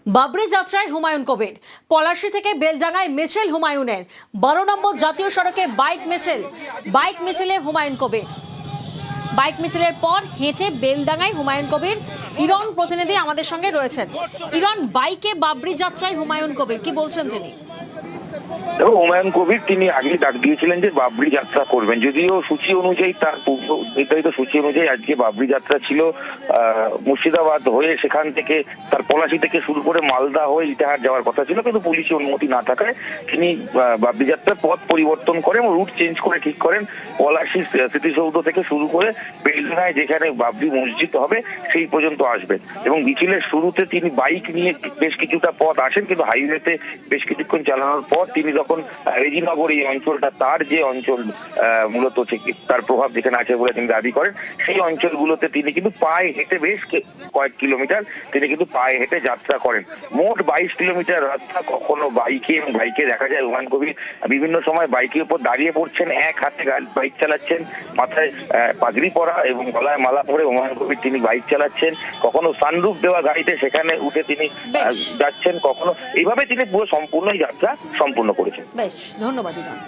বাবরি যাত্রায় হুমায়ুন কবির। পলাশী থেকে বেলডাঙ্গায় মিছিল হুমায়ুনের। 12 নম্বর জাতীয় সড়কে বাইক মিছিলে হুমায়ুন কবির। বাইক মিছিলের পর হেঁটে বেলডাঙ্গায় হুমায়ুন কবির। ইরন প্রতিনিধি আমাদের সঙ্গে রয়েছেন। ইরন, বাইকে বাবরি যাত্রায় হুমায়ুন কবির, কি বলছেন তিনি? এবং হুমায়ুন কবির তিনি আগেই ডাক দিয়েছিলেন যে বাবরি যাত্রা করবেন, যদিও সূচি অনুযায়ী তার পূর্ব নির্ধারিত সূচি অনুযায়ী আজকে বাবরি যাত্রা ছিল মুর্শিদাবাদ হয়ে, সেখান থেকে তার পলাশী থেকে শুরু করে মালদা হয়ে ইটাহার যাওয়ার কথা ছিল, কিন্তু পুলিশের অনুমতি না থাকায় তিনি বাবরি যাত্রার পথ পরিবর্তন করেন এবং রুট চেঞ্জ করে ঠিক করেন পলাশী স্মৃতিসৌধ থেকে শুরু করে বেলডাঙ্গায় যেখানে বাবরি মসজিদ হবে সেই পর্যন্ত আসবেন। এবং মিছিলের শুরুতে তিনি বাইক নিয়ে বেশ কিছুটা পথ আসেন, কিন্তু হাইওয়েতে বেশ কিছুক্ষণ চালানোর পর তিনি যখন রেজিনগর এই অঞ্চলটা তার যে অঞ্চল মূলত তার প্রভাব যেখানে আছে বলে তিনি দাবি করেন, সেই অঞ্চলগুলোতে তিনি কিন্তু পায়ে হেঁটে বেশ কয়েক কিলোমিটার তিনি কিন্তু পায়ে হেঁটে যাত্রা করেন। মোট 22 কিলোমিটার রাস্তা। কখনো বাইকে দেখা যায় হুমায়ুন কবির বিভিন্ন সময় বাইকের উপর দাঁড়িয়ে পড়ছেন, এক হাতে বাইক চালাচ্ছেন, মাথায় পাগড়ি পরা এবং গলায় মালা পরে হুমায়ুন কবির তিনি বাইক চালাচ্ছেন। কখনো সানরুফ দেওয়া গাড়িতে সেখানে উঠে তিনি যাচ্ছেন, কখনো এইভাবে তিনি পুরো সম্পূর্ণ যাত্রা সম্পূর্ণ করেছেন। বেশ, ধন্যবাদ ইরন।